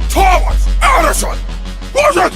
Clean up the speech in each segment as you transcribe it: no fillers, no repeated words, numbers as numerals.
Thomas Edison! Was it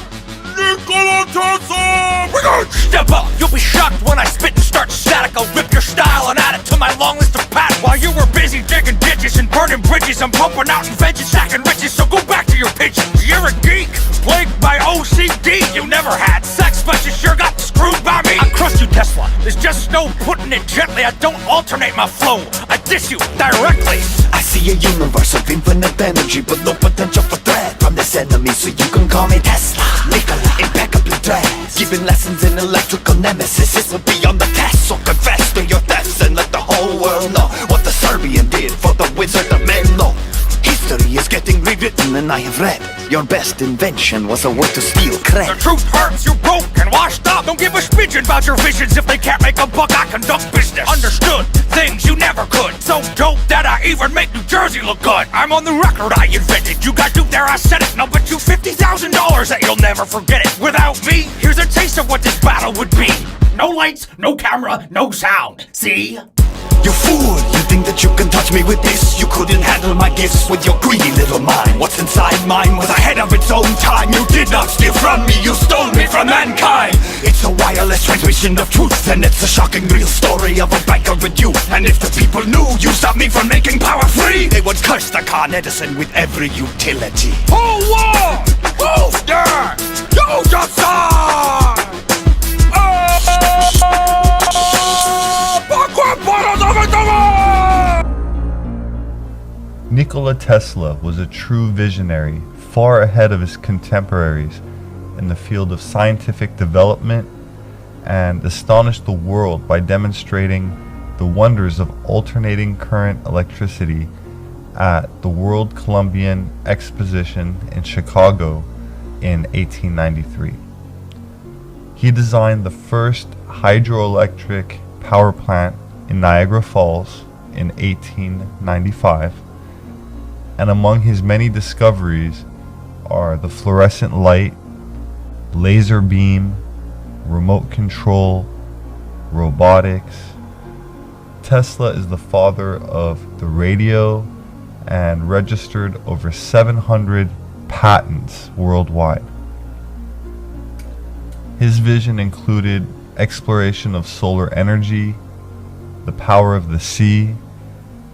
Nikola Tesla? Step up, you'll be shocked when I spit and start static. I'll rip your style and add it to my long list of patents. While you were busy digging ditches and burning bridges, I'm pumping out inventions, stacking riches. So go back to your pigeons. You're a geek, plagued by OCD. You never had sex, but you sure got screwed by me. I crushed you, Tesla. There's just no putting it gently. I don't alternate my flow. I diss you directly. I see a universe of infinite energy, but no potential for threat from this enemy. So you can call me Tesla, Nikola, impeccably dressed, giving lessons in electrical nemesis. This will be on the test, so confess to your thefts and let the whole world know what the Serbian did for the Wizard of Menlo. History is getting rewritten and I have read your best invention was a way to steal cred. The truth hurts, you're broke and washed up. Don't give a smidgen about your visions. If they can't make a buck, I conduct business. Understood, things you never could. So dope that I even make New Jersey look good. I'm on the record, I invented. You got duped there, I said it. Now bet you $50,000 that you'll never forget it. Without me, here's a taste of what this battle would be. No lights, no camera, no sound. See? You fool, you think that you can touch me with this? You couldn't handle my gifts with your greedy little mind. What's inside mine was ahead of its own time. You did not steal from me, you stole me from mankind. It's a wireless transmission of truth, and it's a shocking real story of a banker with you. And if the people knew you stopped me from making power free, they would curse the Con Edison with every utility. Who won? Who's there? You decide! Nikola Tesla was a true visionary, far ahead of his contemporaries in the field of scientific development, and astonished the world by demonstrating the wonders of alternating current electricity at the World Columbian Exposition in Chicago in 1893. He designed the first hydroelectric power plant in Niagara Falls in 1895, and among his many discoveries are the fluorescent light, laser beam, remote control, robotics. Tesla is the father of the radio and registered over 700 patents worldwide. His vision included exploration of solar energy, the power of the sea,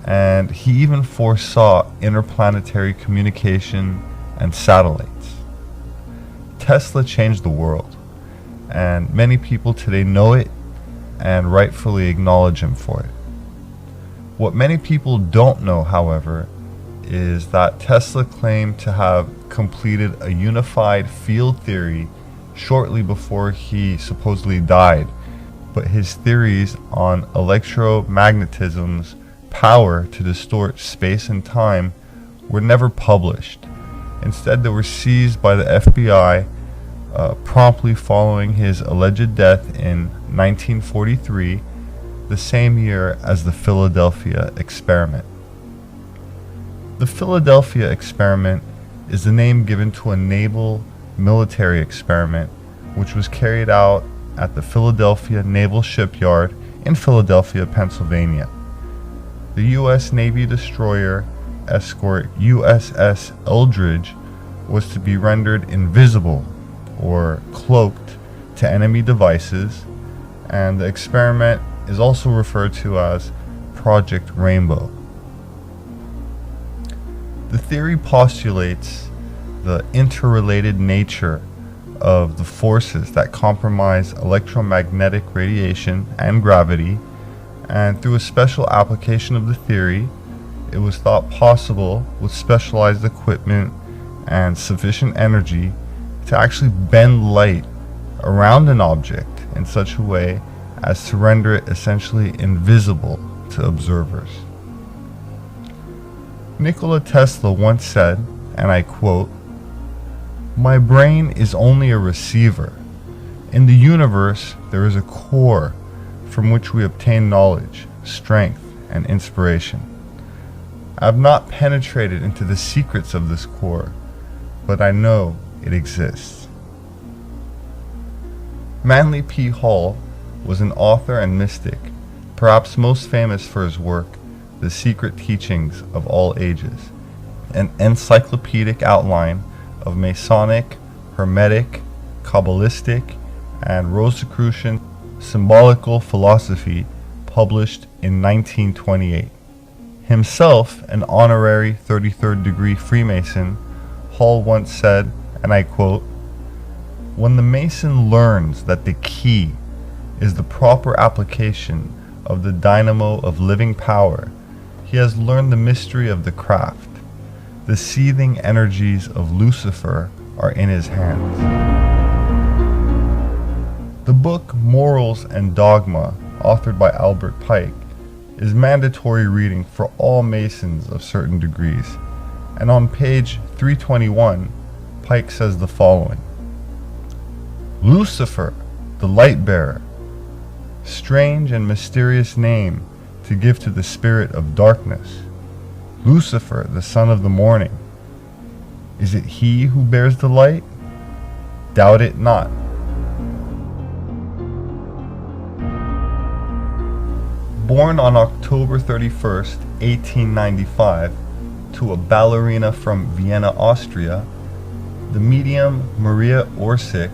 and he even foresaw interplanetary communication and satellites. Tesla changed the world, and many people today know it and rightfully acknowledge him for it. What many people don't know, however, is that Tesla claimed to have completed a unified field theory shortly before he supposedly died, but his theories on electromagnetism's power to distort space and time were never published. Instead, they were seized by the FBI promptly following his alleged death in 1943, the same year as the Philadelphia experiment. The Philadelphia experiment is the name given to a naval military experiment which was carried out at the Philadelphia Naval Shipyard in Philadelphia, Pennsylvania. The U.S. Navy destroyer escort USS Eldridge was to be rendered invisible or cloaked to enemy devices, and the experiment is also referred to as Project Rainbow. The theory postulates the interrelated nature of the forces that compromise electromagnetic radiation and gravity, and through a special application of the theory, it was thought possible with specialized equipment and sufficient energy to actually bend light around an object in such a way as to render it essentially invisible to observers. Nikola Tesla once said, and I quote, "My brain is only a receiver. In the universe, there is a core from which we obtain knowledge, strength, and inspiration. I have not penetrated into the secrets of this core, but I know it exists." Manly P. Hall was an author and mystic, perhaps most famous for his work, the secret teachings of all ages, an encyclopedic outline of Masonic, Hermetic, Kabbalistic, and Rosicrucian symbolical philosophy, published in 1928. Himself an honorary 33rd degree Freemason, Hall once said, and I quote, "When the Mason learns that the key is the proper application of the dynamo of living power, he has learned the mystery of the craft. The seething energies of Lucifer are in his hands." The book Morals and Dogma, authored by Albert Pike, is mandatory reading for all Masons of certain degrees, and on page 321, Pike says the following: "Lucifer, the light bearer, strange and mysterious name to give to the spirit of darkness. Lucifer, the son of the morning. Is it he who bears the light? Doubt it not." Born on October 31st, 1895, to a ballerina from Vienna, Austria, the medium Maria Orsic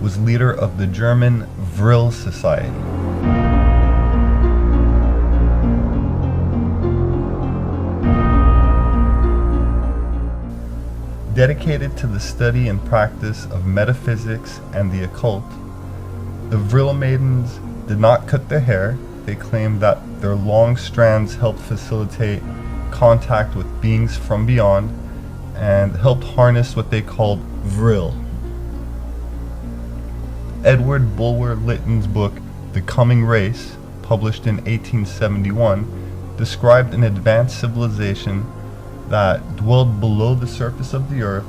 was leader of the German Vril Society. Dedicated to the study and practice of metaphysics and the occult, the Vril maidens did not cut their hair. They claimed that their long strands helped facilitate contact with beings from beyond and helped harness what they called Vril. Edward Bulwer Lytton's book, The Coming Race, published in 1871, described an advanced civilization that dwelled below the surface of the earth,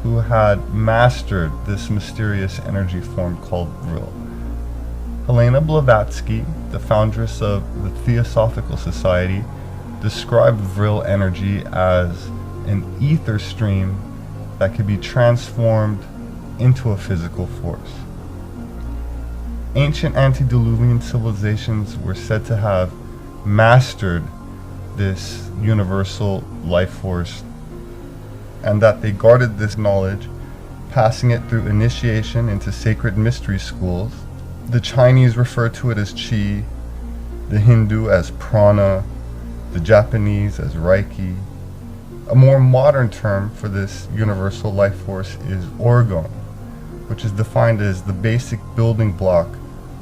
who had mastered this mysterious energy form called Vril. Helena Blavatsky, the foundress of the Theosophical Society, described Vril energy as an ether stream that could be transformed into a physical force. Ancient antediluvian civilizations were said to have mastered this universal life force, and that they guarded this knowledge, passing it through initiation into sacred mystery schools. The Chinese refer to it as Qi, the Hindu as prana, the Japanese as Reiki. A more modern term for this universal life force is orgone, which is defined as the basic building block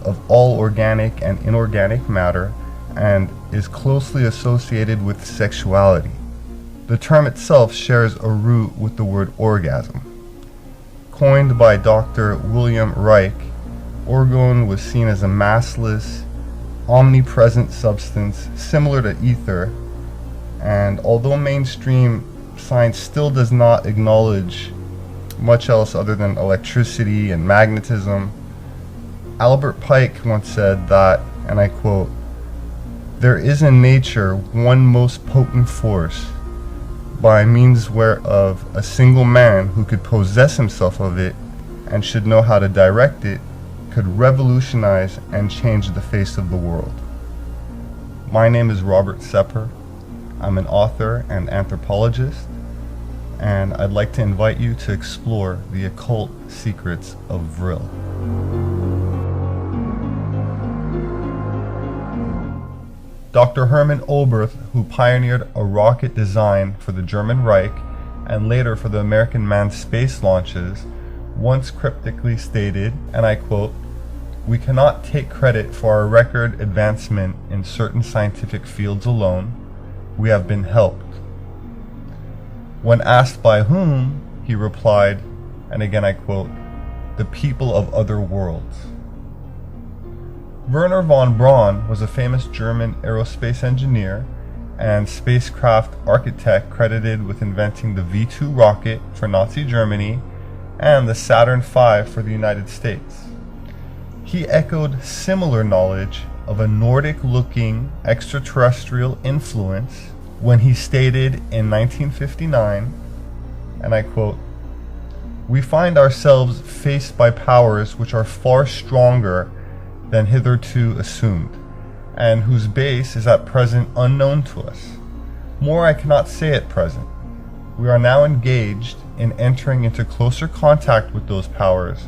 of all organic and inorganic matter and is closely associated with sexuality. The term itself shares a root with the word orgasm. Coined by Dr. William Reich, orgone was seen as a massless, omnipresent substance similar to ether, and although mainstream science still does not acknowledge much else other than electricity and magnetism, Albert Pike once said that, and I quote, "There is in nature one most potent force, by means whereof a single man who could possess himself of it and should know how to direct it could revolutionize and change the face of the world." My name is Robert Sepper. I'm an author and anthropologist, and I'd like to invite you to explore the occult secrets of Vril. Dr. Hermann Oberth, who pioneered a rocket design for the German Reich and later for the American manned space launches, once cryptically stated, and I quote, "We cannot take credit for our record advancement in certain scientific fields alone. We have been helped." When asked by whom, he replied, and again I quote, "The people of other worlds." Werner von Braun was a famous German aerospace engineer and spacecraft architect credited with inventing the V-2 rocket for Nazi Germany and the Saturn V for the United States. He echoed similar knowledge of a Nordic-looking extraterrestrial influence when he stated in 1959, and I quote, "We find ourselves faced by powers which are far stronger than hitherto assumed, and whose base is at present unknown to us. More I cannot say at present. We are now engaged in entering into closer contact with those powers,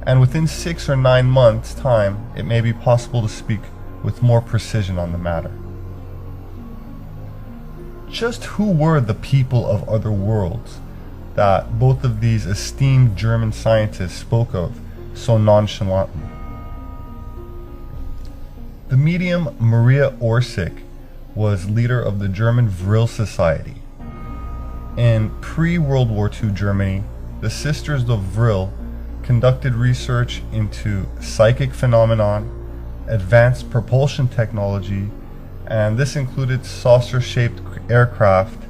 and within 6 or 9 months' time, it may be possible to speak with more precision on the matter. Just who were the people of other worlds that both of these esteemed German scientists spoke of so nonchalantly? The medium Maria Orsic was leader of the German Vril Society. In pre-World War II Germany, the Sisters of Vril conducted research into psychic phenomenon, advanced propulsion technology, and this included saucer-shaped aircraft,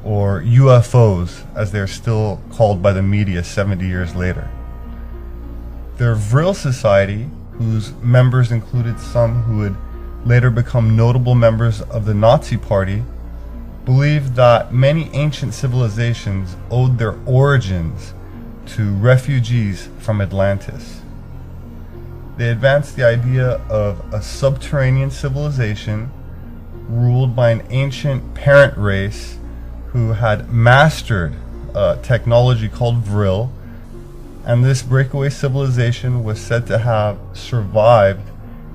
or UFOs, as they're still called by the media 70 years later. The Vril Society, whose members included some who would later become notable members of the Nazi Party, believed that many ancient civilizations owed their origins to refugees from Atlantis. They advanced the idea of a subterranean civilization ruled by an ancient parent race who had mastered technology called Vril, and this breakaway civilization was said to have survived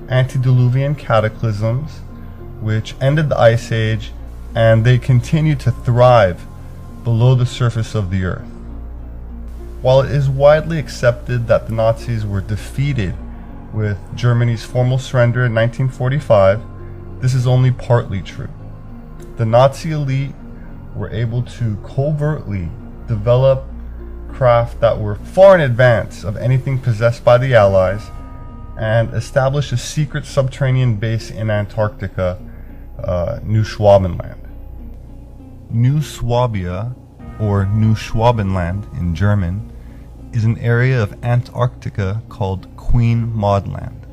antediluvian cataclysms which ended the Ice Age, and they continue to thrive below the surface of the earth. While it is widely accepted that the Nazis were defeated with Germany's formal surrender in 1945, this is only partly true. The Nazi elite were able to covertly develop craft that were far in advance of anything possessed by the Allies and establish a secret subterranean base in Antarctica, New Schwabenland. New Swabia, or New Schwabenland in German, is an area of Antarctica called Queen Maud Land.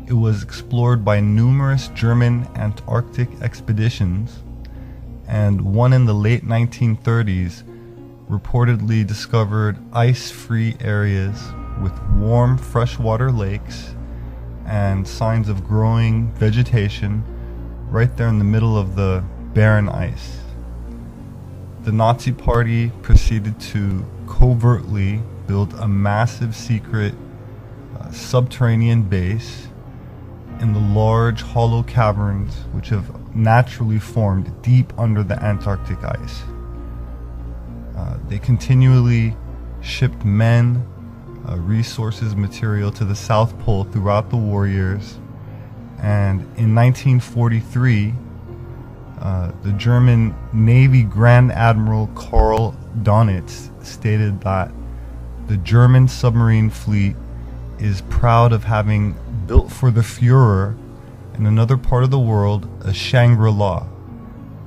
It was explored by numerous German Antarctic expeditions, and one in the late 1930s reportedly discovered ice-free areas with warm freshwater lakes and signs of growing vegetation right there in the middle of the barren ice. The Nazi Party proceeded to covertly build a massive secret subterranean base in the large hollow caverns which have naturally formed deep under the Antarctic ice. They continually shipped men, resources, material to the South Pole throughout the war years, and in 1943 the German Navy Grand Admiral Karl Donitz stated that the German submarine fleet is proud of having built for the Führer in another part of the world a Shangri-La,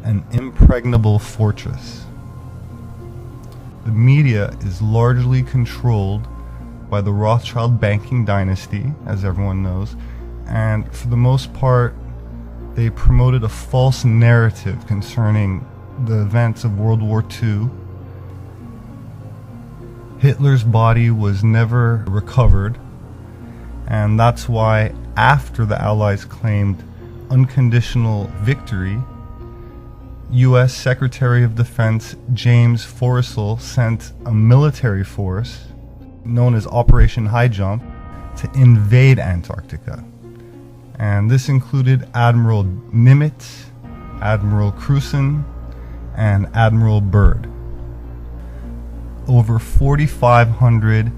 an impregnable fortress. The media is largely controlled by the Rothschild banking dynasty, as everyone knows, and for the most part they promoted a false narrative concerning the events of World War II. Hitler's body was never recovered, and that's why after the Allies claimed unconditional victory, U.S. Secretary of Defense James Forrestal sent a military force known as Operation High Jump to invade Antarctica. And this included Admiral Nimitz, Admiral Cruson, and Admiral Byrd. Over 4,500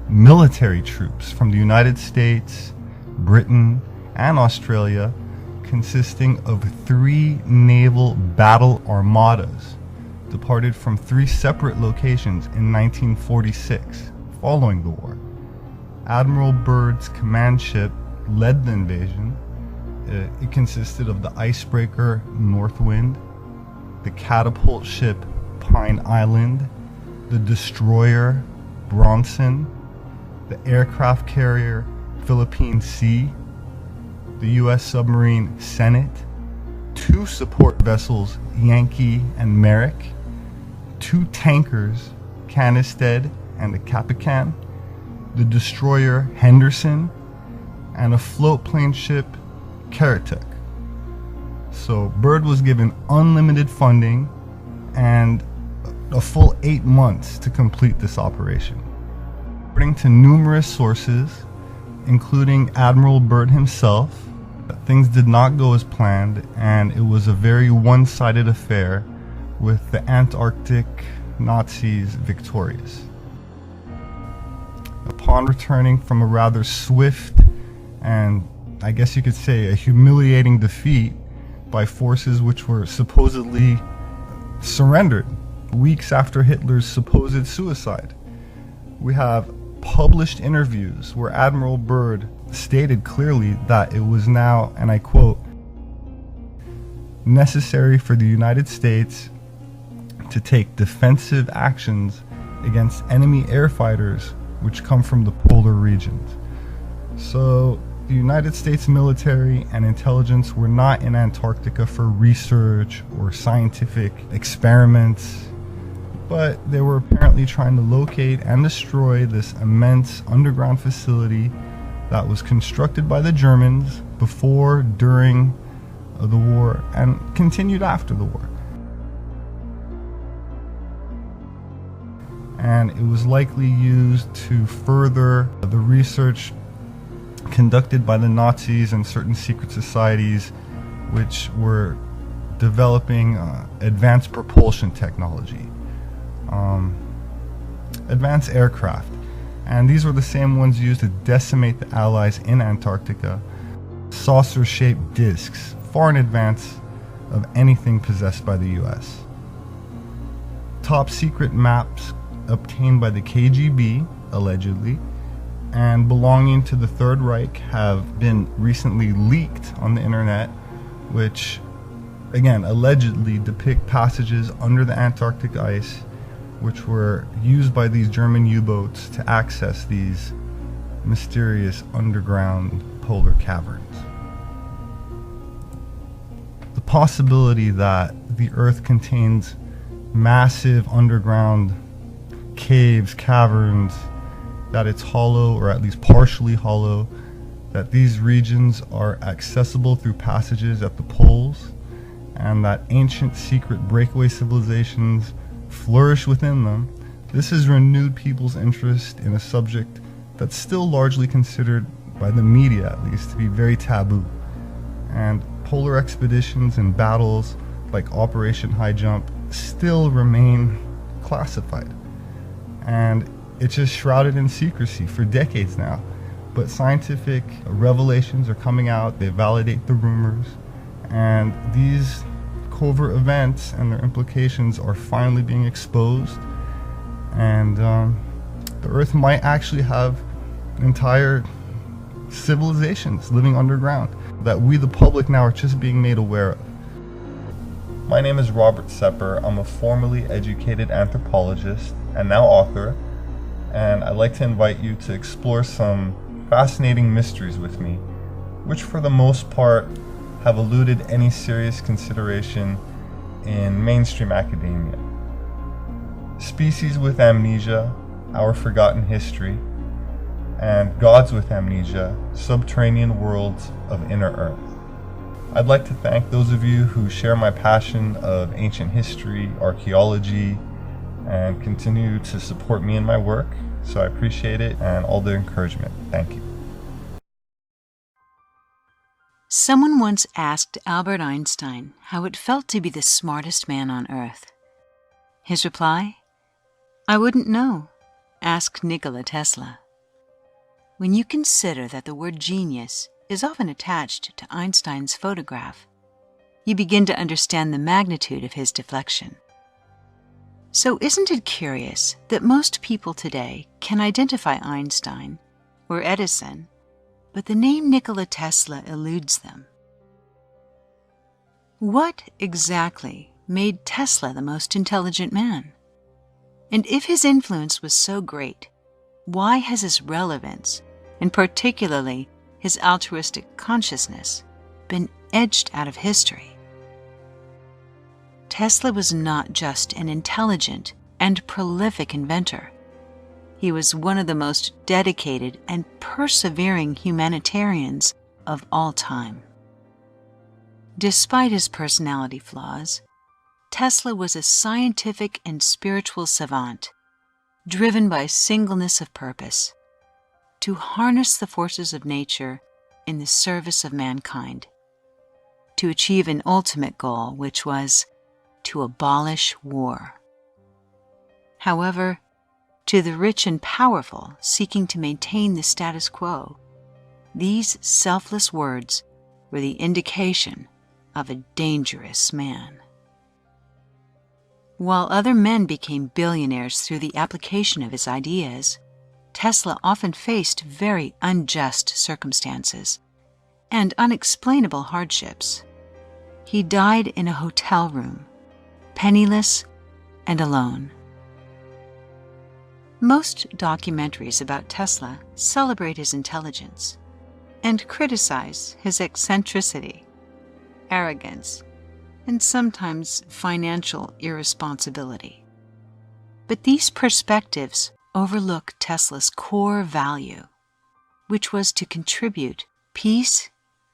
military troops from the United States, Britain, and Australia, consisting of 3 naval battle armadas, departed from 3 separate locations in 1946 following the war. Admiral Byrd's command ship led the invasion. It consisted of the icebreaker Northwind, the catapult ship Pine Island, the destroyer Bronson, the aircraft carrier Philippine Sea, the U.S. submarine Senate, 2 support vessels Yankee and Merrick, 2 tankers Canisted and the Capican, the destroyer Henderson, and a floatplane ship Karatek. So Byrd was given unlimited funding and a full 8 months to complete this operation. According to numerous sources, including Admiral Byrd himself, things did not go as planned, and it was a very one-sided affair with the Antarctic Nazis victorious. Upon returning from a rather swift and, I guess you could say, a humiliating defeat by forces which were supposedly surrendered weeks after Hitler's supposed suicide, we have published interviews where Admiral Byrd stated clearly that it was now, and I quote, necessary for the United States to take defensive actions against enemy air fighters which come from the polar regions. So the United States military and intelligence were not in Antarctica for research or scientific experiments, but they were apparently trying to locate and destroy this immense underground facility that was constructed by the Germans before, during the war, and continued after the war. And it was likely used to further the research conducted by the Nazis and certain secret societies which were developing advanced propulsion technology, advanced aircraft. And these were the same ones used to decimate the Allies in Antarctica, saucer-shaped discs, far in advance of anything possessed by the US. Top secret maps obtained by the KGB, allegedly, and belonging to the Third Reich have been recently leaked on the internet, which, again, allegedly depict passages under the Antarctic ice, which were used by these German U-boats to access these mysterious underground polar caverns. The possibility that the Earth contains massive underground caves, caverns, that it's hollow or at least partially hollow, that these regions are accessible through passages at the poles, and that ancient secret breakaway civilizations flourish within them. This has renewed people's interest in a subject that's still largely considered, by the media at least, to be very taboo. And polar expeditions and battles like Operation High Jump still remain classified. And it's just shrouded in secrecy for decades now. But scientific revelations are coming out, they validate the rumors, and these covert events and their implications are finally being exposed. And the Earth might actually have entire civilizations living underground that we, the public, now are just being made aware of. My name is Robert Sepper. I'm a formerly educated anthropologist and now author, and I'd like to invite you to explore some fascinating mysteries with me, which for the most part have eluded any serious consideration in mainstream academia. Species with Amnesia, Our Forgotten History, and Gods with Amnesia, Subterranean Worlds of Inner Earth. I'd like to thank those of you who share my passion of ancient history, archaeology, and continue to support me in my work. So I appreciate it and all the encouragement. Thank you. Someone once asked Albert Einstein how it felt to be the smartest man on Earth. His reply? I wouldn't know. Ask Nikola Tesla. When you consider that the word genius is often attached to Einstein's photograph, you begin to understand the magnitude of his deflection. So isn't it curious that most people today can identify Einstein or Edison, but the name Nikola Tesla eludes them? What exactly made Tesla the most intelligent man? And if his influence was so great, why has his relevance, and particularly his altruistic consciousness, been edged out of history? Tesla was not just an intelligent and prolific inventor. He was one of the most dedicated and persevering humanitarians of all time. Despite his personality flaws, Tesla was a scientific and spiritual savant, driven by singleness of purpose, to harness the forces of nature in the service of mankind, to achieve an ultimate goal, which was to abolish war. However, to the rich and powerful seeking to maintain the status quo, these selfless words were the indication of a dangerous man. While other men became billionaires through the application of his ideas, Tesla often faced very unjust circumstances and unexplainable hardships. He died in a hotel room, penniless and alone. Most documentaries about Tesla celebrate his intelligence and criticize his eccentricity, arrogance, and sometimes financial irresponsibility. But these perspectives overlook Tesla's core value, which was to contribute peace,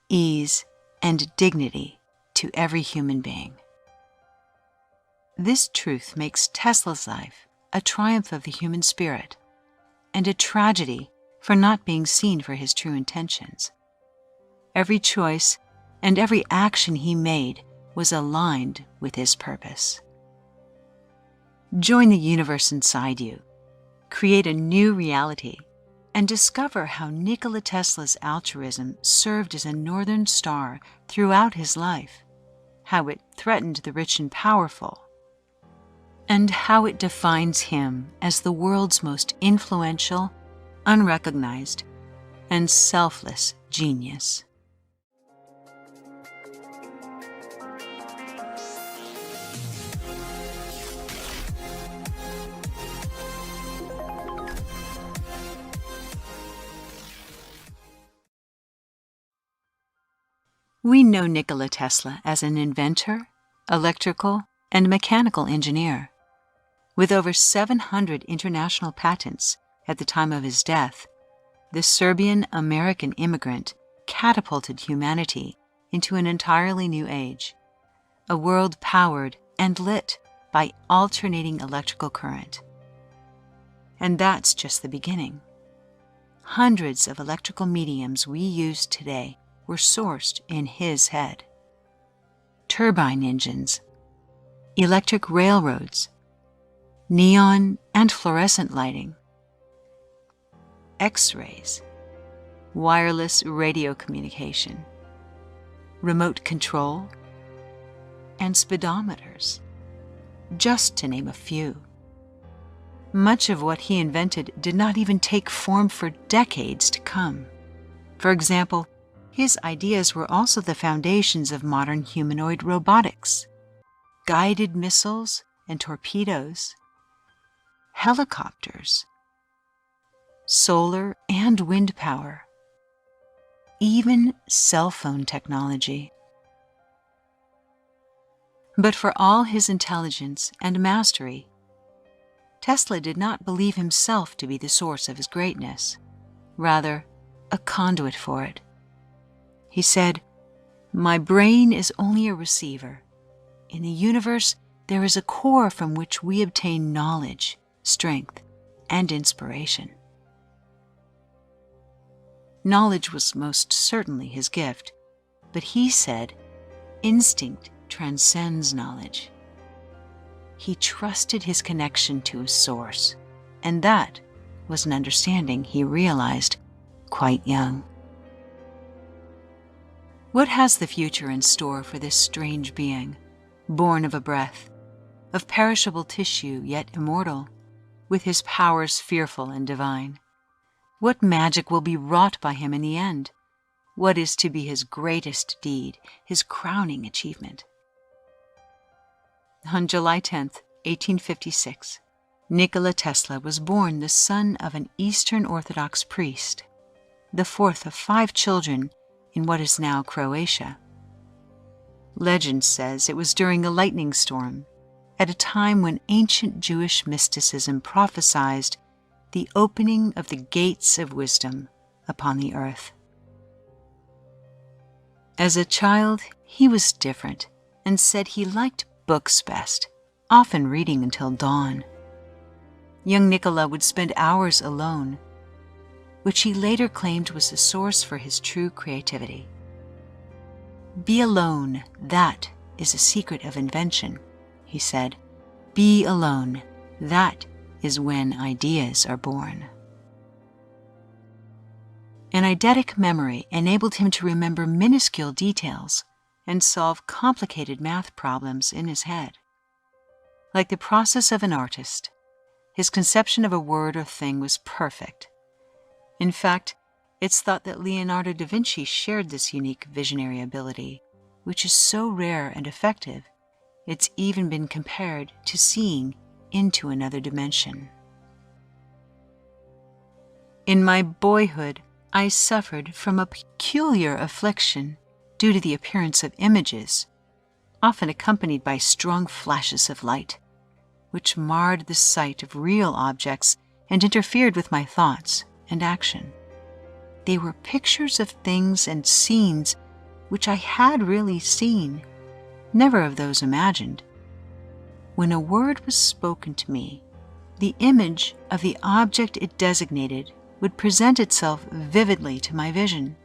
ease, and dignity to every human being. This truth makes Tesla's life a triumph of the human spirit and a tragedy for not being seen for his true intentions. Every choice and every action he made was aligned with his purpose. Join the universe inside you, create a new reality, and discover how Nikola Tesla's altruism served as a northern star throughout his life, how it threatened the rich and powerful, and how it defines him as the world's most influential, unrecognized, and selfless genius. We know Nikola Tesla as an inventor, electrical, and mechanical engineer. With over 700 international patents at the time of his death, the Serbian-American immigrant catapulted humanity into an entirely new age, a world powered and lit by alternating electrical current. And that's just the beginning. Hundreds of electrical mediums we use today were sourced in his head. Turbine engines, electric railroads, neon and fluorescent lighting, X-rays, wireless radio communication, remote control, and speedometers, just to name a few. Much of what he invented did not even take form for decades to come. For example, his ideas were also the foundations of modern humanoid robotics, guided missiles and torpedoes, helicopters, solar and wind power, even cell phone technology. But for all his intelligence and mastery, Tesla did not believe himself to be the source of his greatness, rather a conduit for it. He said, "My brain is only a receiver. In the universe, there is a core from which we obtain knowledge, strength, and inspiration." Knowledge was most certainly his gift, but he said, instinct transcends knowledge. He trusted his connection to his source, and that was an understanding he realized quite young. What has the future in store for this strange being, born of a breath, of perishable tissue yet immortal, with his powers fearful and divine? What magic will be wrought by him in the end? What is to be his greatest deed, his crowning achievement? On July 10th, 1856, Nikola Tesla was born the son of an Eastern Orthodox priest, the fourth of 5 children in what is now Croatia. Legend says it was during a lightning storm, at a time when ancient Jewish mysticism prophesied the opening of the gates of wisdom upon the earth. As a child, he was different and said he liked books best, often reading until dawn. Young Nicola would spend hours alone, which he later claimed was the source for his true creativity. "Be alone, that is a secret of invention," he said. "Be alone, that is when ideas are born." An eidetic memory enabled him to remember minuscule details and solve complicated math problems in his head. Like the process of an artist, his conception of a word or thing was perfect. In fact, it's thought that Leonardo da Vinci shared this unique visionary ability, which is so rare and effective, it's even been compared to seeing into another dimension. In my boyhood, I suffered from a peculiar affliction due to the appearance of images, often accompanied by strong flashes of light, which marred the sight of real objects and interfered with my thoughts and action. They were pictures of things and scenes which I had really seen, never of those imagined. When a word was spoken to me, the image of the object it designated would present itself vividly to my vision,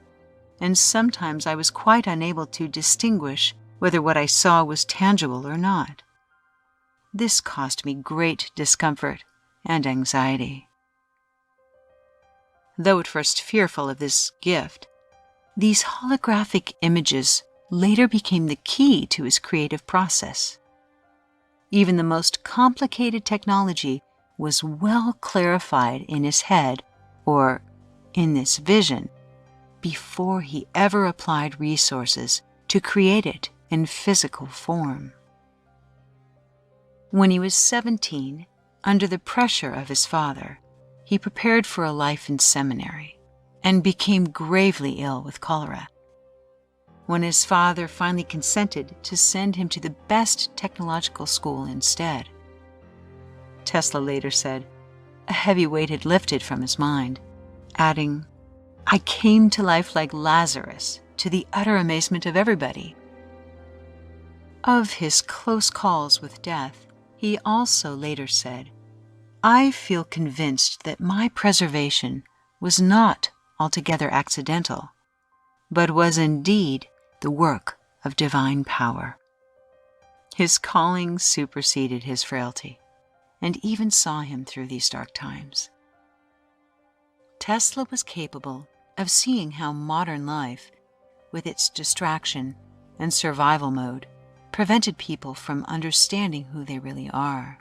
and sometimes I was quite unable to distinguish whether what I saw was tangible or not. This caused me great discomfort and anxiety. Though at first fearful of this gift, these holographic images later became the key to his creative process. Even the most complicated technology was well clarified in his head, or in this vision, before he ever applied resources to create it in physical form. When he was 17, under the pressure of his father, he prepared for a life in seminary and became gravely ill with cholera. When his father finally consented to send him to the best technological school instead, Tesla later said, a heavy weight had lifted from his mind, adding, "I came to life like Lazarus, to the utter amazement of everybody." Of his close calls with death, he also later said, "I feel convinced that my preservation was not altogether accidental, but was indeed the work of divine power." His calling superseded his frailty, and even saw him through these dark times. Tesla was capable of seeing how modern life, with its distraction and survival mode, prevented people from understanding who they really are.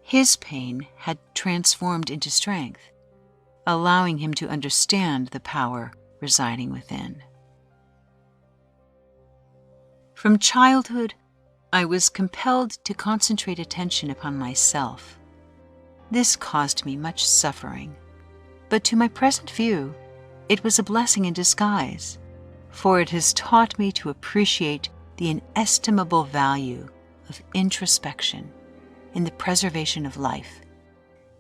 His pain had transformed into strength, allowing him to understand the power residing within. From childhood, I was compelled to concentrate attention upon myself. This caused me much suffering, but to my present view, it was a blessing in disguise, for it has taught me to appreciate the inestimable value of introspection in the preservation of life,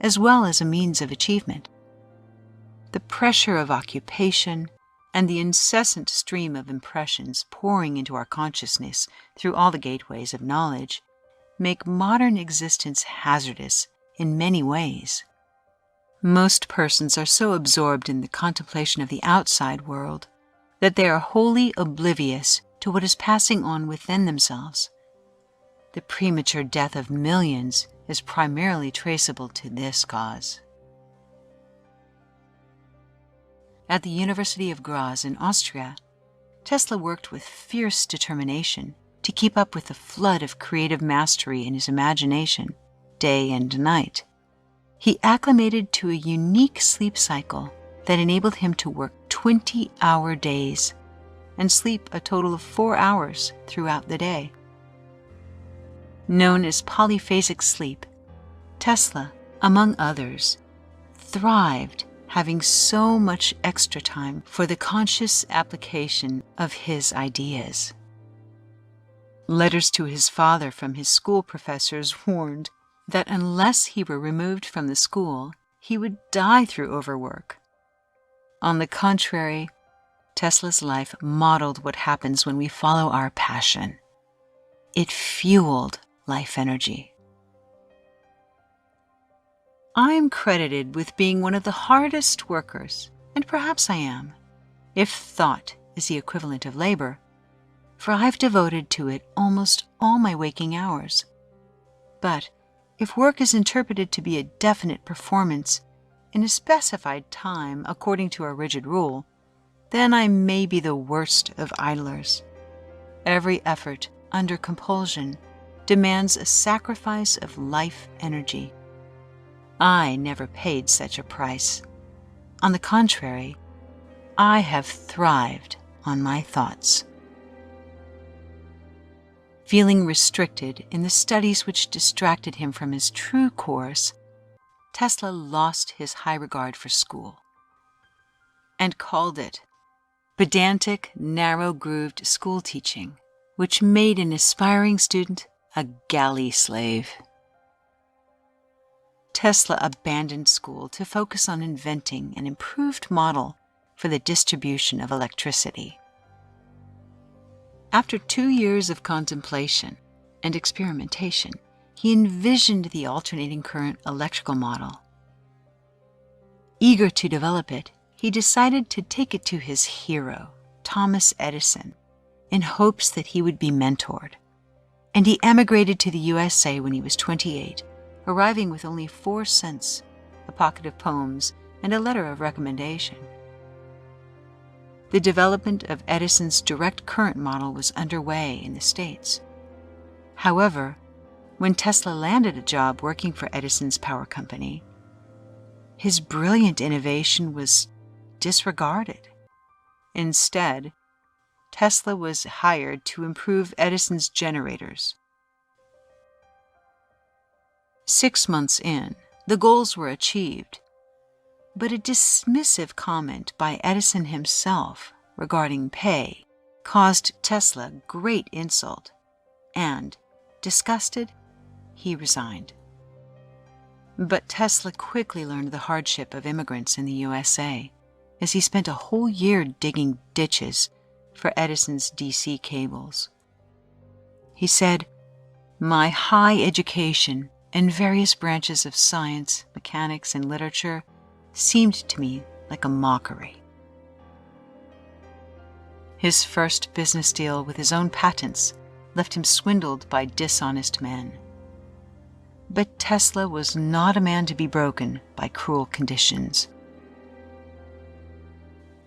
as well as a means of achievement. The pressure of occupation and the incessant stream of impressions pouring into our consciousness through all the gateways of knowledge make modern existence hazardous in many ways. Most persons are so absorbed in the contemplation of the outside world that they are wholly oblivious to what is passing on within themselves. The premature death of millions is primarily traceable to this cause. At the University of Graz in Austria, Tesla worked with fierce determination to keep up with the flood of creative mastery in his imagination, day and night. He acclimated to a unique sleep cycle that enabled him to work 20-hour days and sleep a total of 4 hours throughout the day. Known as polyphasic sleep, Tesla, among others, thrived having so much extra time for the conscious application of his ideas. Letters to his father from his school professors warned that unless he were removed from the school, he would die through overwork. On the contrary, Tesla's life modeled what happens when we follow our passion. It fueled life energy. I am credited with being one of the hardest workers, and perhaps I am, if thought is the equivalent of labor, for I've devoted to it almost all my waking hours. But if work is interpreted to be a definite performance in a specified time according to a rigid rule, then I may be the worst of idlers. Every effort under compulsion demands a sacrifice of life energy. I never paid such a price. On the contrary, I have thrived on my thoughts. Feeling restricted in the studies which distracted him from his true course, Tesla lost his high regard for school and called it pedantic, narrow-grooved school teaching, which made an aspiring student a galley slave. Tesla abandoned school to focus on inventing an improved model for the distribution of electricity. After 2 years of contemplation and experimentation, he envisioned the alternating current electrical model. Eager to develop it, he decided to take it to his hero, Thomas Edison, in hopes that he would be mentored. And he emigrated to the USA when he was 28, arriving with only 4 cents, a pocket of poems, and a letter of recommendation. The development of Edison's direct current model was underway in the States. However, when Tesla landed a job working for Edison's power company, his brilliant innovation was disregarded. Instead, Tesla was hired to improve Edison's generators. 6 months in, the goals were achieved, but a dismissive comment by Edison himself regarding pay caused Tesla great insult, and, disgusted, he resigned. But Tesla quickly learned the hardship of immigrants in the USA, as he spent a whole year digging ditches for Edison's DC cables. He said, "My high education in various branches of science, mechanics, and literature seemed to me like a mockery." His first business deal with his own patents left him swindled by dishonest men. But Tesla was not a man to be broken by cruel conditions.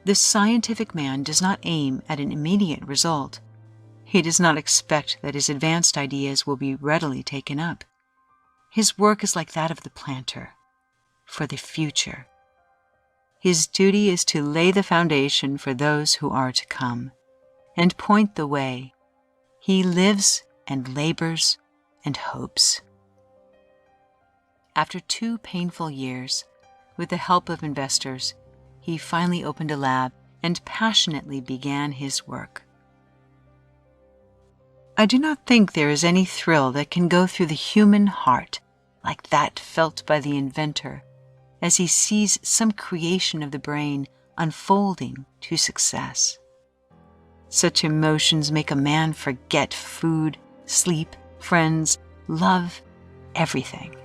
The scientific man does not aim at an immediate result. He does not expect that his advanced ideas will be readily taken up. His work is like that of the planter, for the future. His duty is to lay the foundation for those who are to come, and point the way. He lives and labors and hopes. After 2 painful years, with the help of investors, he finally opened a lab and passionately began his work. I do not think there is any thrill that can go through the human heart like that felt by the inventor as he sees some creation of the brain unfolding to success. Such emotions make a man forget food, sleep, friends, love, everything.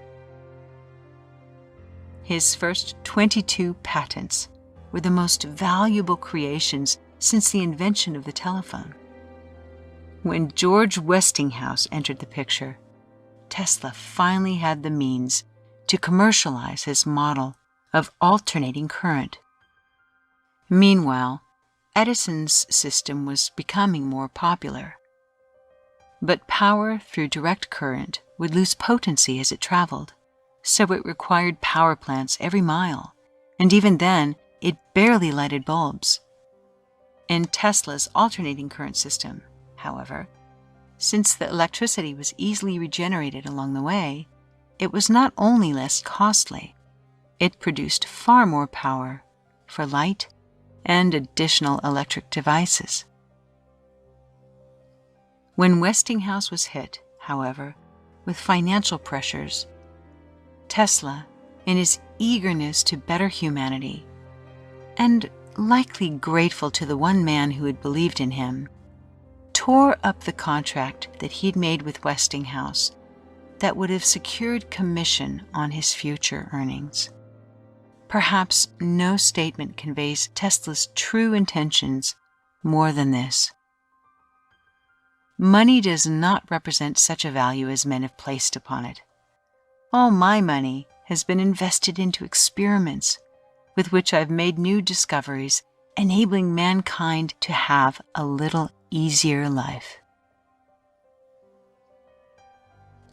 His first 22 patents were the most valuable creations since the invention of the telephone. When George Westinghouse entered the picture, Tesla finally had the means to commercialize his model of alternating current. Meanwhile, Edison's system was becoming more popular. But power through direct current would lose potency as it traveled, so it required power plants every mile, and even then, it barely lighted bulbs. In Tesla's alternating current system, however, since the electricity was easily regenerated along the way, it was not only less costly, it produced far more power for light and additional electric devices. When Westinghouse was hit, however, with financial pressures, Tesla, in his eagerness to better humanity, and likely grateful to the one man who had believed in him, tore up the contract that he'd made with Westinghouse that would have secured commission on his future earnings. Perhaps no statement conveys Tesla's true intentions more than this. Money does not represent such a value as men have placed upon it. All my money has been invested into experiments with which I've made new discoveries, enabling mankind to have a little easier life.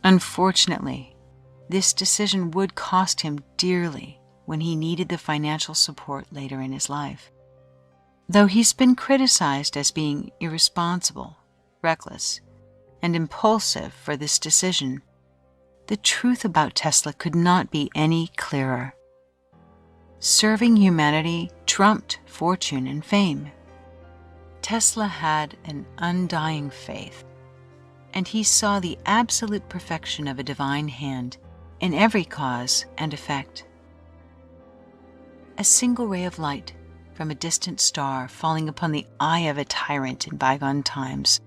Unfortunately, this decision would cost him dearly when he needed the financial support later in his life. Though he's been criticized as being irresponsible, reckless, and impulsive for this decision, the truth about Tesla could not be any clearer. Serving humanity trumped fortune and fame. Tesla had an undying faith, and he saw the absolute perfection of a divine hand in every cause and effect. A single ray of light from a distant star falling upon the eye of a tyrant in bygone times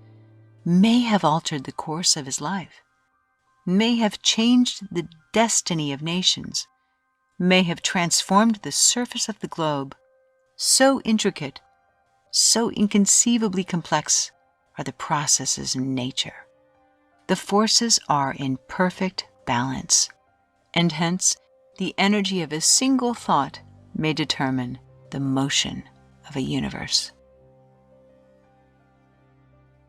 may have altered the course of his life, may have changed the destiny of nations, may have transformed the surface of the globe. So intricate, so inconceivably complex are the processes in nature. The forces are in perfect balance, and hence the energy of a single thought may determine the motion of a universe.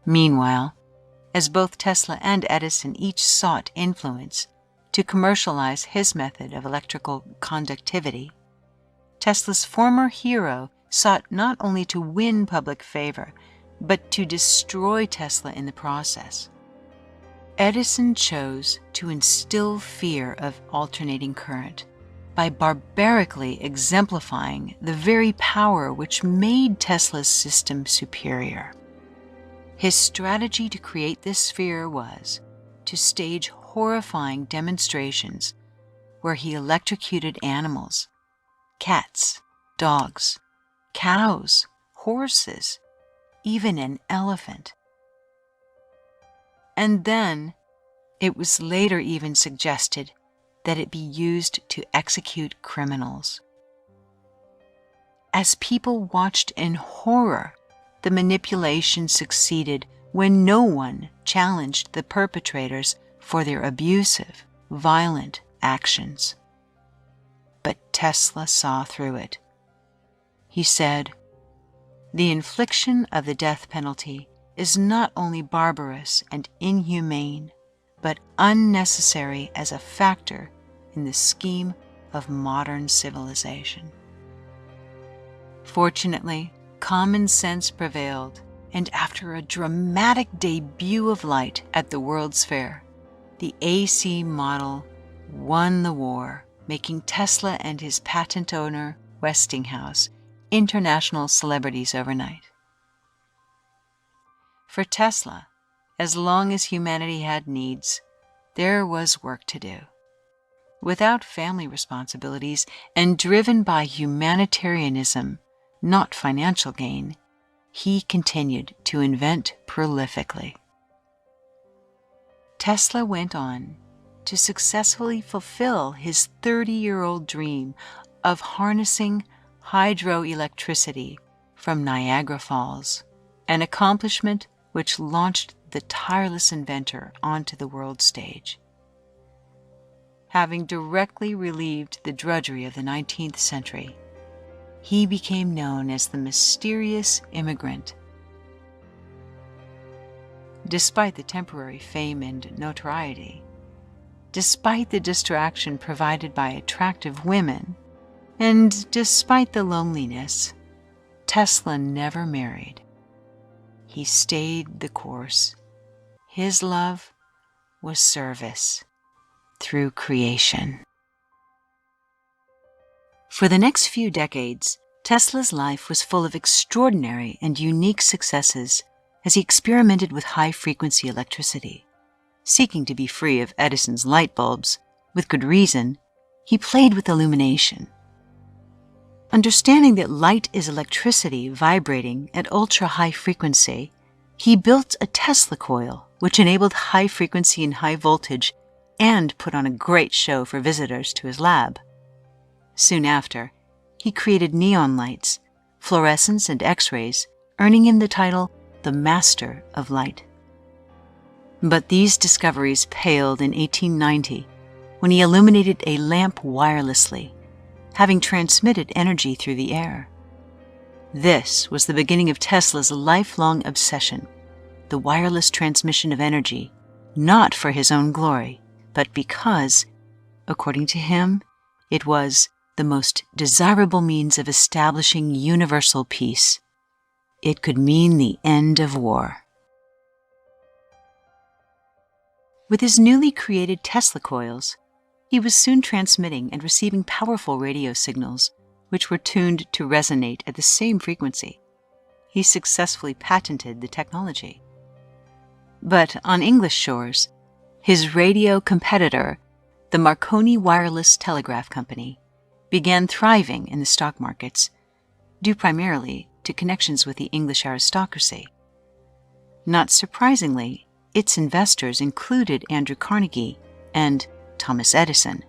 Meanwhile, as both Tesla and Edison each sought influence to commercialize his method of electrical conductivity, Tesla's former hero sought not only to win public favor, but to destroy Tesla in the process. Edison chose to instill fear of alternating current by barbarically exemplifying the very power which made Tesla's system superior. His strategy to create this fear was to stage horrifying demonstrations where he electrocuted animals, cats, dogs, cows, horses, even an elephant. And then it was later even suggested that it be used to execute criminals. As people watched in horror, the manipulation succeeded when no one challenged the perpetrators for their abusive, violent actions. But Tesla saw through it. He said, "The infliction of the death penalty is not only barbarous and inhumane, but unnecessary as a factor in the scheme of modern civilization." Fortunately, common sense prevailed, and after a dramatic debut of light at the World's Fair, the AC model won the war, making Tesla and his patent owner, Westinghouse, international celebrities overnight. For Tesla, as long as humanity had needs, there was work to do. Without family responsibilities and driven by humanitarianism, not financial gain, he continued to invent prolifically. Tesla went on to successfully fulfill his 30-year-old dream of harnessing hydroelectricity from Niagara Falls, an accomplishment which launched the tireless inventor onto the world stage. Having directly relieved the drudgery of the 19th century, he became known as the mysterious immigrant. Despite the temporary fame and notoriety, despite the distraction provided by attractive women, and despite the loneliness, Tesla never married. He stayed the course. His love was service through creation. For the next few decades, Tesla's life was full of extraordinary and unique successes as he experimented with high-frequency electricity. Seeking to be free of Edison's light bulbs, with good reason, he played with illumination. Understanding that light is electricity vibrating at ultra-high frequency, he built a Tesla coil which enabled high frequency and high voltage and put on a great show for visitors to his lab. Soon after, he created neon lights, fluorescence and X-rays, earning him the title the Master of Light. But these discoveries paled in 1890 when he illuminated a lamp wirelessly, having transmitted energy through the air. This was the beginning of Tesla's lifelong obsession, the wireless transmission of energy, not for his own glory, but because, according to him, it was the most desirable means of establishing universal peace. It could mean the end of war. With his newly created Tesla coils, he was soon transmitting and receiving powerful radio signals, which were tuned to resonate at the same frequency. He successfully patented the technology. But on English shores, his radio competitor, the Marconi Wireless Telegraph Company, began thriving in the stock markets, due primarily to connections with the English aristocracy. Not surprisingly, its investors included Andrew Carnegie and Thomas Edison.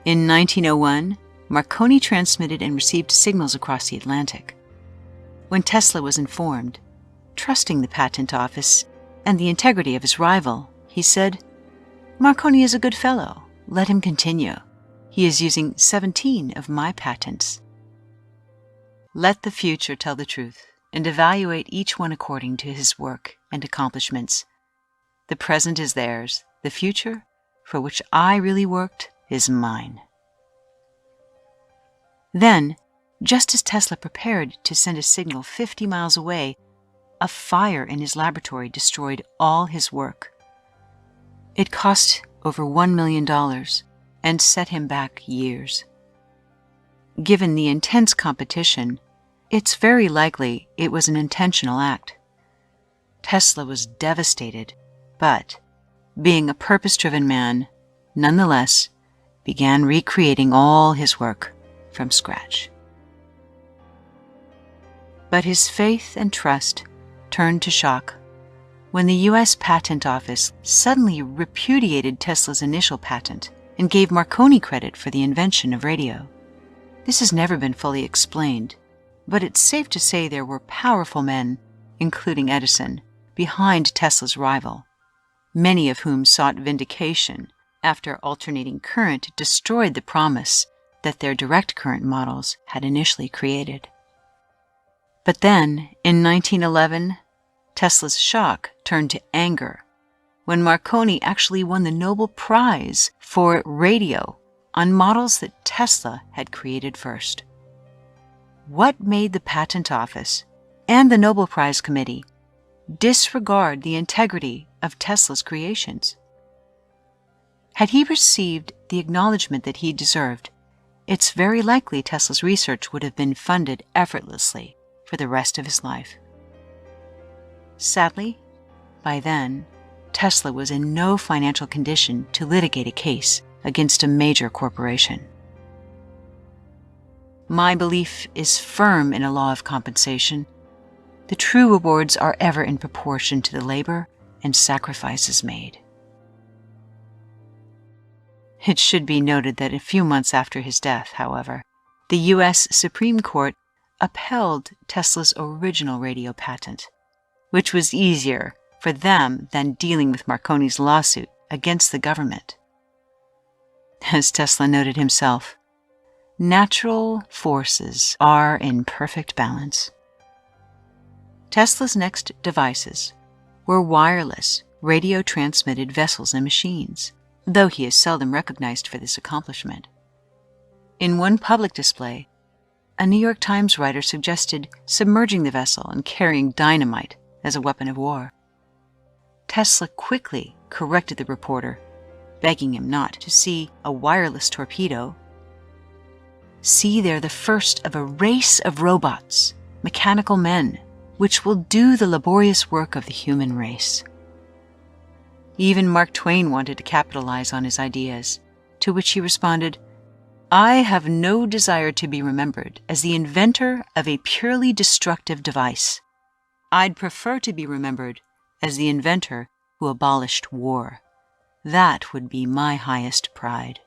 In 1901, Marconi transmitted and received signals across the Atlantic. When Tesla was informed, trusting the patent office and the integrity of his rival, he said, "Marconi is a good fellow. Let him continue. He is using 17 of my patents." Let the future tell the truth and evaluate each one according to his work and accomplishments. The present is theirs. The future, for which I really worked, is mine. Then, just as Tesla prepared to send a signal 50 miles away, a fire in his laboratory destroyed all his work. It cost over $1 million and set him back years. Given the intense competition, it's very likely it was an intentional act. Tesla was devastated, but, being a purpose-driven man, nonetheless began recreating all his work from scratch. But his faith and trust turned to shock when the U.S. Patent Office suddenly repudiated Tesla's initial patent and gave Marconi credit for the invention of radio. This has never been fully explained, but it's safe to say there were powerful men, including Edison, behind Tesla's rival, many of whom sought vindication after alternating current destroyed the promise that their direct current models had initially created. But then, in 1911, Tesla's shock turned to anger when Marconi actually won the Nobel Prize for radio on models that Tesla had created first. What made the Patent Office and the Nobel Prize Committee disregard the integrity of Tesla's creations? Had he received the acknowledgement that he deserved, it's very likely Tesla's research would have been funded effortlessly for the rest of his life. Sadly, by then, Tesla was in no financial condition to litigate a case against a major corporation. My belief is firm in a law of compensation. The true rewards are ever in proportion to the labor and sacrifices made. It should be noted that a few months after his death, however, the U.S. Supreme Court upheld Tesla's original radio patent, which was easier for them than dealing with Marconi's lawsuit against the government. As Tesla noted himself, natural forces are in perfect balance. Tesla's next devices were wireless, radio-transmitted vessels and machines, though he is seldom recognized for this accomplishment. In one public display, a New York Times writer suggested submerging the vessel and carrying dynamite as a weapon of war. Tesla quickly corrected the reporter, begging him not to see a wireless torpedo. "See there the first of a race of robots, mechanical men, which will do the laborious work of the human race." Even Mark Twain wanted to capitalize on his ideas, to which he responded, I have no desire to be remembered as the inventor of a purely destructive device. I'd prefer to be remembered as the inventor who abolished war. That would be my highest pride.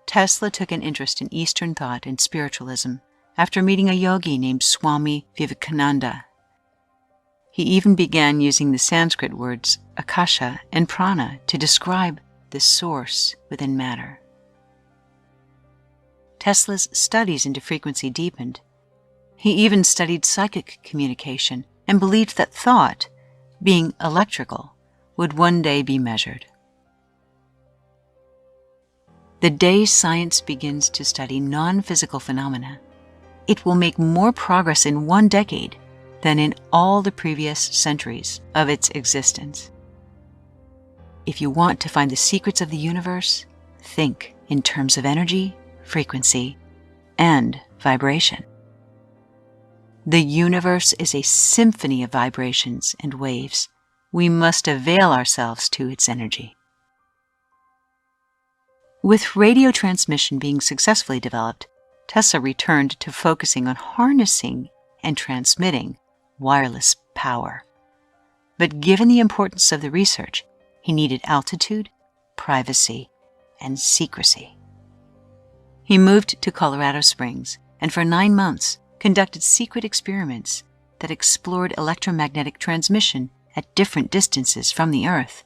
Tesla took an interest in Eastern thought and spiritualism after meeting a yogi named Swami Vivekananda. He even began using the Sanskrit words akasha and prana to describe the source within matter. Tesla's studies into frequency deepened. He even studied psychic communication and believed that thought, being electrical, would one day be measured. The day science begins to study non-physical phenomena, it will make more progress in 1 decade than in all the previous centuries of its existence. If you want to find the secrets of the universe, think in terms of energy, frequency, and vibration. The universe is a symphony of vibrations and waves. We must avail ourselves to its energy. With radio transmission being successfully developed, Tesla returned to focusing on harnessing and transmitting wireless power. But given the importance of the research, he needed altitude, privacy, and secrecy. He moved to Colorado Springs and for 9 months conducted secret experiments that explored electromagnetic transmission at different distances from the Earth,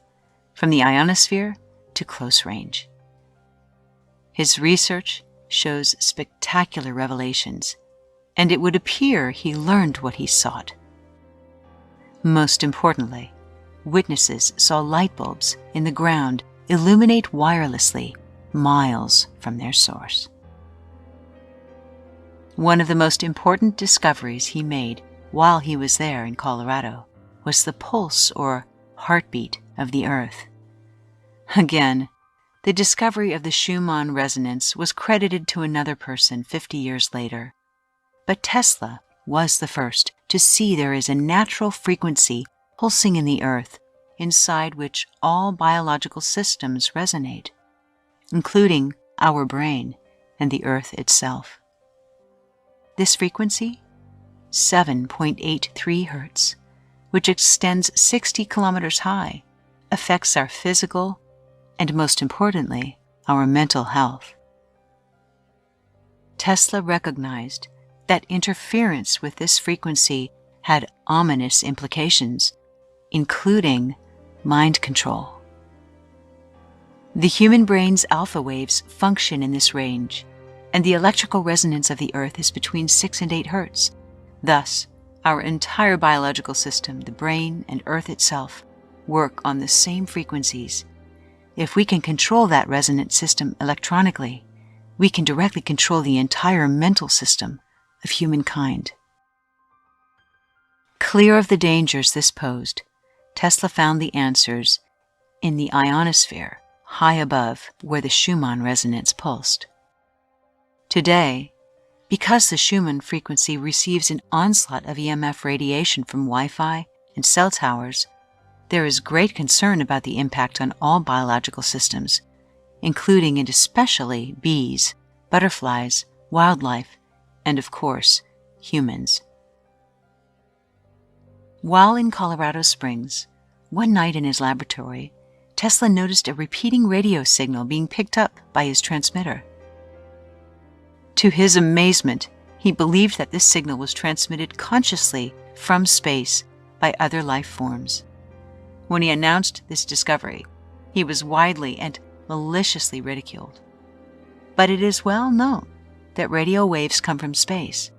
from the ionosphere to close range. His research shows spectacular revelations, and it would appear he learned what he sought. Most importantly, witnesses saw light bulbs in the ground illuminate wirelessly miles from their source. One of the most important discoveries he made while he was there in Colorado was the pulse or heartbeat of the Earth. Again, the discovery of the Schumann resonance was credited to another person 50 years later, but Tesla was the first to see there is a natural frequency pulsing in the Earth, inside which all biological systems resonate, including our brain and the Earth itself. This frequency, 7.83 Hertz, which extends 60 kilometers high, affects our physical and, most importantly, our mental health. Tesla recognized that interference with this frequency had ominous implications, including mind control. The human brain's alpha waves function in this range, and the electrical resonance of the Earth is between 6 and 8 Hertz. Thus, our entire biological system, the brain and Earth itself, work on the same frequencies. If we can control that resonant system electronically, we can directly control the entire mental system of humankind. Clear of the dangers this posed, Tesla found the answers in the ionosphere, high above where the Schumann resonance pulsed. Today, because the Schumann frequency receives an onslaught of EMF radiation from Wi-Fi and cell towers, there is great concern about the impact on all biological systems, including and especially bees, butterflies, wildlife, and of course, humans. While in Colorado Springs, one night in his laboratory, Tesla noticed a repeating radio signal being picked up by his transmitter. To his amazement, he believed that this signal was transmitted consciously from space by other life forms. When he announced this discovery, he was widely and maliciously ridiculed. But it is well known that radio waves come from space.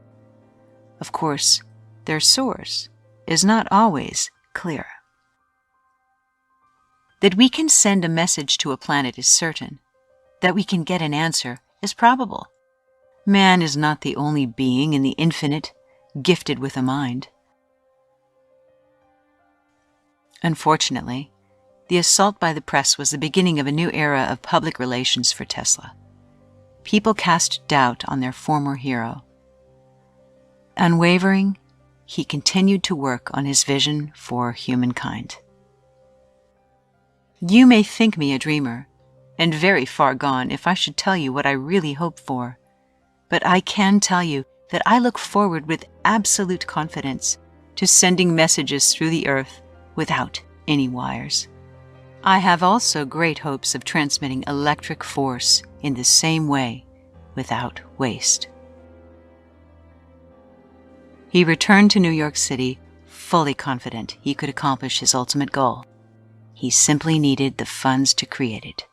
Of course, their source is not always clear. That we can send a message to a planet is certain. That we can get an answer is probable. Man is not the only being in the infinite gifted with a mind. Unfortunately, the assault by the press was the beginning of a new era of public relations for Tesla. People cast doubt on their former hero. Unwavering, he continued to work on his vision for humankind. You may think me a dreamer, and very far gone if I should tell you what I really hope for. But I can tell you that I look forward with absolute confidence to sending messages through the earth without any wires. I have also great hopes of transmitting electric force in the same way, without waste. He returned to New York City fully confident he could accomplish his ultimate goal. He simply needed the funds to create it.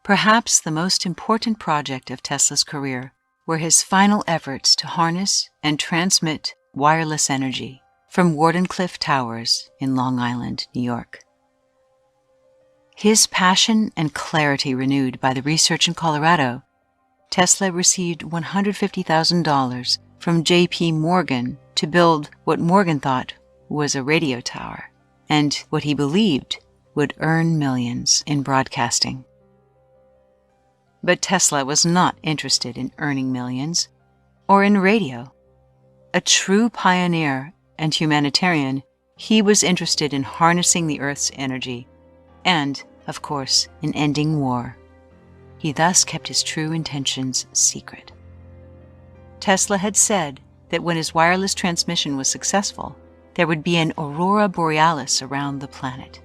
Perhaps the most important project of Tesla's career were his final efforts to harness and transmit wireless energy from Wardenclyffe Towers in Long Island, New York. His passion and clarity renewed by the research in Colorado, Tesla received $150,000 from J.P. Morgan to build what Morgan thought was a radio tower, and what he believed would earn millions in broadcasting. But Tesla was not interested in earning millions or in radio. A true pioneer and humanitarian, he was interested in harnessing the Earth's energy and, of course, in ending war. He thus kept his true intentions secret. Tesla had said that when his wireless transmission was successful, there would be an aurora borealis around the planet.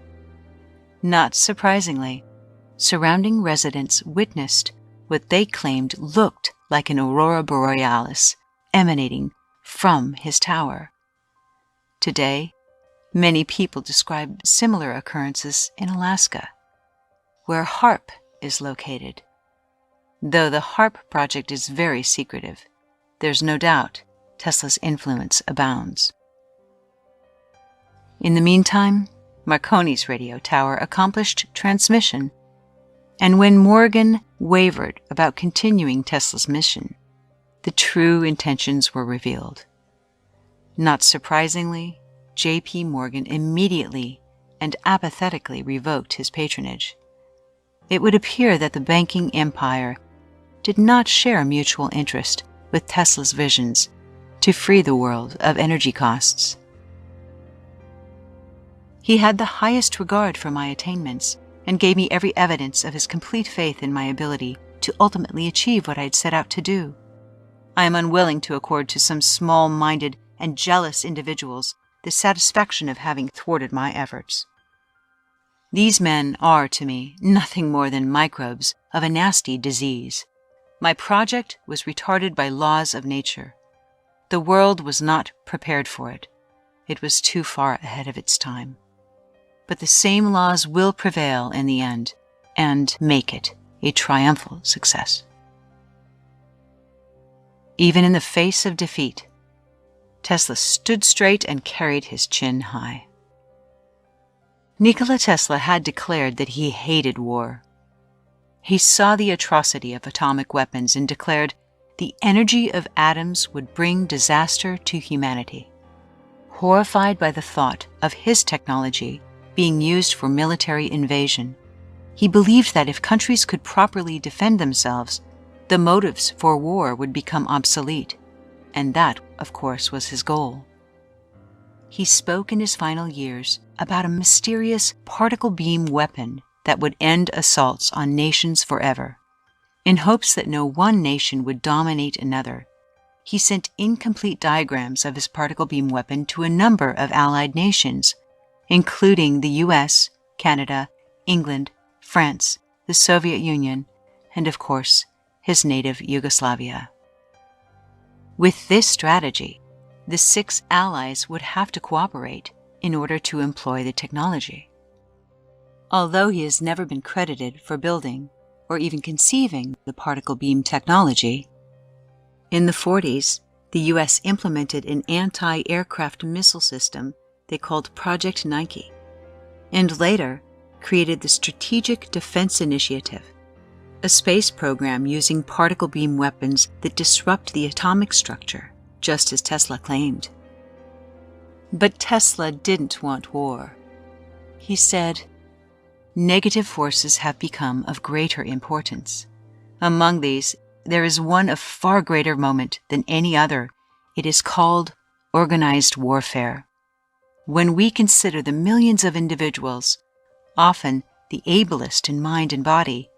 Not surprisingly, surrounding residents witnessed what they claimed looked like an aurora borealis emanating from his tower. Today, many people describe similar occurrences in Alaska, where HAARP is located. Though the HAARP project is very secretive, there's no doubt Tesla's influence abounds. In the meantime, Marconi's radio tower accomplished transmission, and when Morgan wavered about continuing Tesla's mission, the true intentions were revealed. Not surprisingly, J.P. Morgan immediately and apathetically revoked his patronage. It would appear that the banking empire did not share a mutual interest with Tesla's visions to free the world of energy costs. He had the highest regard for my attainments and gave me every evidence of his complete faith in my ability to ultimately achieve what I had set out to do. I am unwilling to accord to some small-minded and jealous individuals the satisfaction of having thwarted my efforts. These men are, to me, nothing more than microbes of a nasty disease. My project was retarded by laws of nature. The world was not prepared for it. It was too far ahead of its time. But the same laws will prevail in the end and make it a triumphal success. Even in the face of defeat, Tesla stood straight and carried his chin high. Nikola Tesla had declared that he hated war. He saw the atrocity of atomic weapons and declared the energy of atoms would bring disaster to humanity. Horrified by the thought of his technology being used for military invasion, he believed that if countries could properly defend themselves, the motives for war would become obsolete, and that, of course, was his goal. He spoke in his final years about a mysterious particle beam weapon that would end assaults on nations forever. In hopes that no one nation would dominate another, he sent incomplete diagrams of his particle beam weapon to a number of allied nations, including the US, Canada, England, France, the Soviet Union, and of course, his native Yugoslavia. With this strategy, the 6 allies would have to cooperate in order to employ the technology. Although he has never been credited for building or even conceiving the particle beam technology, in the 40s, the US implemented an anti-aircraft missile system they called Project Nike, and later created the Strategic Defense Initiative, a space program using particle beam weapons that disrupt the atomic structure, just as Tesla claimed. But Tesla didn't want war. He said, "Negative forces have become of greater importance. Among these, there is one of far greater moment than any other. It is called organized warfare. When we consider the millions of individuals, often the ablest in mind and body,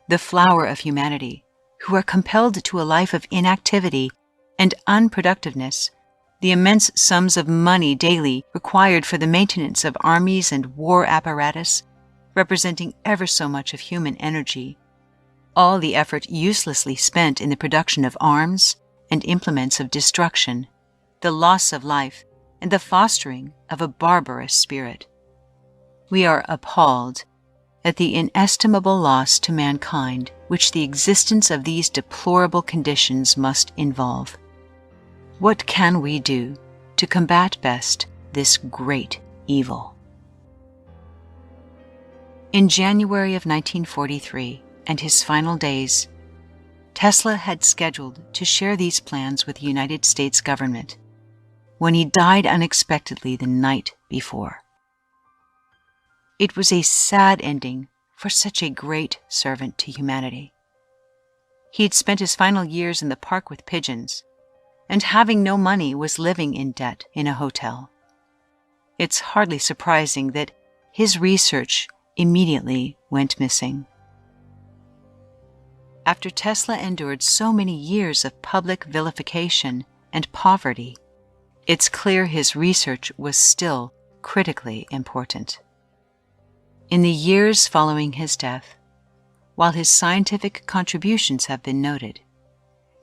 the flower of humanity, who are compelled to a life of inactivity and unproductiveness, the immense sums of money daily required for the maintenance of armies and war apparatus, representing ever so much of human energy, all the effort uselessly spent in the production of arms and implements of destruction, the loss of life, and the fostering of a barbarous spirit. We are appalled at the inestimable loss to mankind which the existence of these deplorable conditions must involve. What can we do to combat best this great evil? In January of 1943 and his final days, Tesla had scheduled to share these plans with the United States government when he died unexpectedly the night before. It was a sad ending for such a great servant to humanity. He had spent his final years in the park with pigeons, and having no money was living in debt in a hotel. It's hardly surprising that his research immediately went missing. After Tesla endured so many years of public vilification and poverty, it's clear his research was still critically important. In the years following his death, while his scientific contributions have been noted,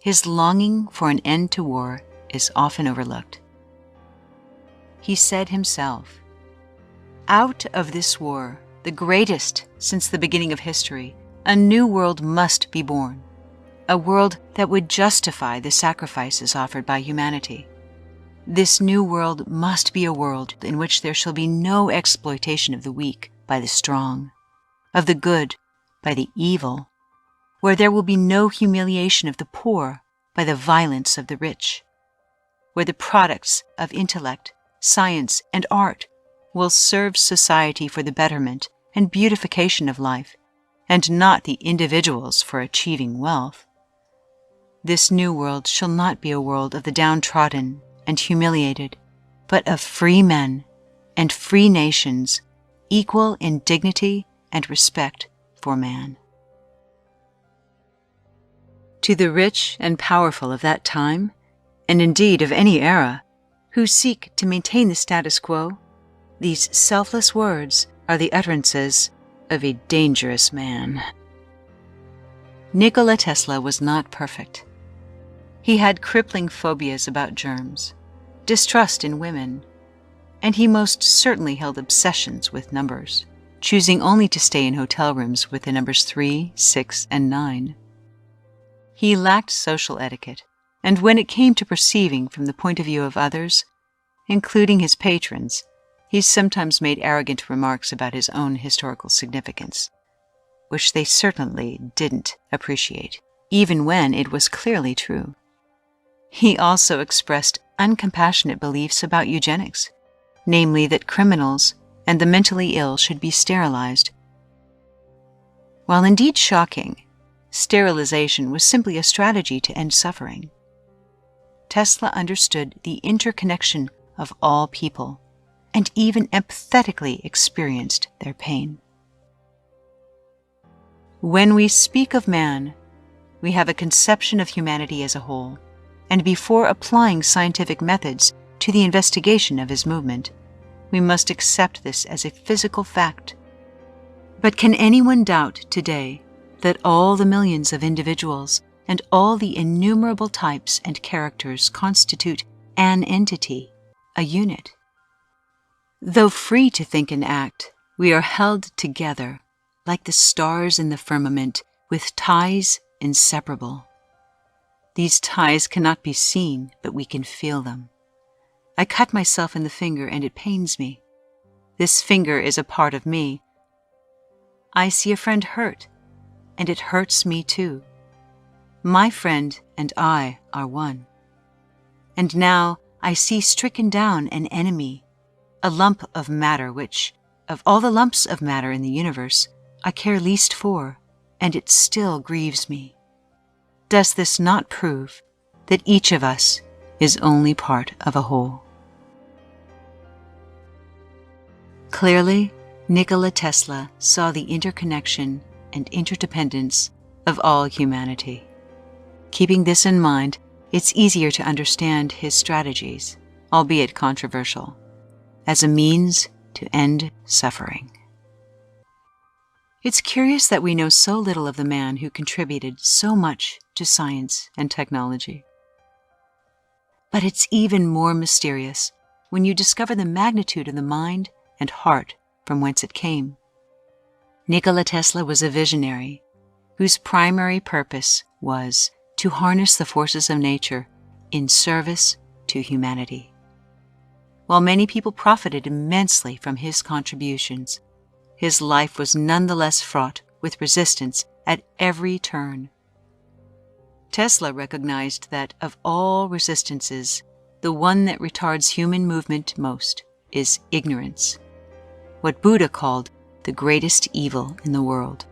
his longing for an end to war is often overlooked. He said himself, "Out of this war, the greatest since the beginning of history, a new world must be born, a world that would justify the sacrifices offered by humanity. This new world must be a world in which there shall be no exploitation of the weak by the strong, of the good by the evil, where there will be no humiliation of the poor by the violence of the rich, where the products of intellect, science, and art will serve society for the betterment and beautification of life, and not the individuals for achieving wealth. This new world shall not be a world of the downtrodden and humiliated, but of free men and free nations, equal in dignity and respect for man." To the rich and powerful of that time, and indeed of any era, who seek to maintain the status quo, these selfless words are the utterances of a dangerous man. Nikola Tesla was not perfect. He had crippling phobias about germs, distrust in women, and he most certainly held obsessions with numbers, choosing only to stay in hotel rooms with the numbers 3, 6, and 9. He lacked social etiquette, and when it came to perceiving from the point of view of others, including his patrons, he sometimes made arrogant remarks about his own historical significance, which they certainly didn't appreciate, even when it was clearly true. He also expressed uncompassionate beliefs about eugenics, namely that criminals and the mentally ill should be sterilized. While indeed shocking, sterilization was simply a strategy to end suffering. Tesla understood the interconnection of all people, and even empathetically experienced their pain. When we speak of man, we have a conception of humanity as a whole, and before applying scientific methods to the investigation of his movement, we must accept this as a physical fact. But can anyone doubt today that all the millions of individuals and all the innumerable types and characters constitute an entity, a unit? Though free to think and act, we are held together, like the stars in the firmament, with ties inseparable. These ties cannot be seen, but we can feel them. I cut myself in the finger and it pains me. This finger is a part of me. I see a friend hurt, and it hurts me too. My friend and I are one. And now I see stricken down an enemy, a lump of matter which, of all the lumps of matter in the universe, I care least for, and it still grieves me. Does this not prove that each of us is only part of a whole? Clearly, Nikola Tesla saw the interconnection and interdependence of all humanity. Keeping this in mind, it's easier to understand his strategies, albeit controversial, as a means to end suffering. It's curious that we know so little of the man who contributed so much to science and technology. But it's even more mysterious when you discover the magnitude of the mind and heart from whence it came. Nikola Tesla was a visionary whose primary purpose was to harness the forces of nature in service to humanity. While many people profited immensely from his contributions, his life was nonetheless fraught with resistance at every turn. Tesla recognized that of all resistances, the one that retards human movement most is ignorance, what Buddha called the greatest evil in the world.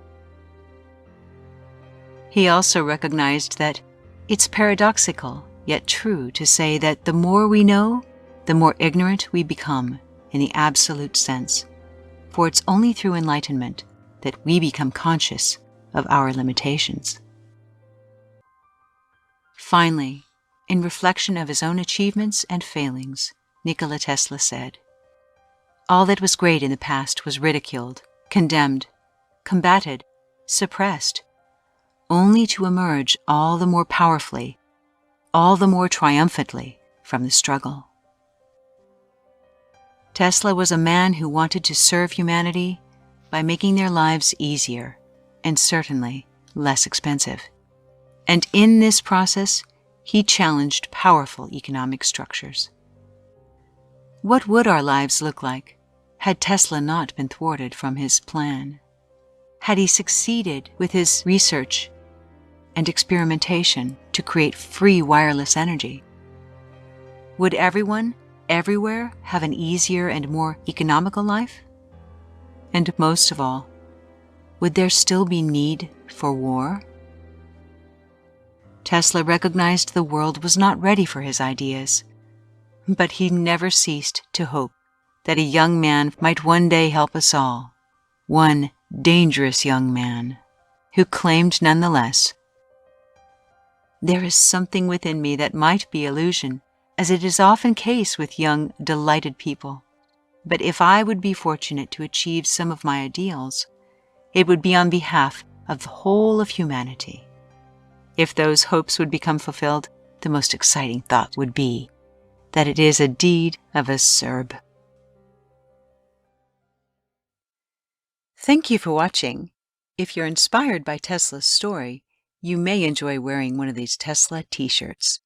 He also recognized that it's paradoxical yet true to say that the more we know, the more ignorant we become in the absolute sense, for it's only through enlightenment that we become conscious of our limitations. Finally, in reflection of his own achievements and failings, Nikola Tesla said, "All that was great in the past was ridiculed, condemned, combated, suppressed, only to emerge all the more powerfully, all the more triumphantly from the struggle." Tesla was a man who wanted to serve humanity by making their lives easier and certainly less expensive. And in this process, he challenged powerful economic structures. What would our lives look like had Tesla not been thwarted from his plan? Had he succeeded with his research and experimentation to create free wireless energy? Would everyone, everywhere, have an easier and more economical life? And most of all, would there still be need for war? Tesla recognized the world was not ready for his ideas, but he never ceased to hope that a young man might one day help us all, one dangerous young man who claimed nonetheless, "There is something within me that might be illusion, as it is often case with young, delighted people. But if I would be fortunate to achieve some of my ideals, it would be on behalf of the whole of humanity. If those hopes would become fulfilled, the most exciting thought would be that it is a deed of a Serb." Thank you for watching. If you're inspired by Tesla's story, you may enjoy wearing one of these Tesla t-shirts.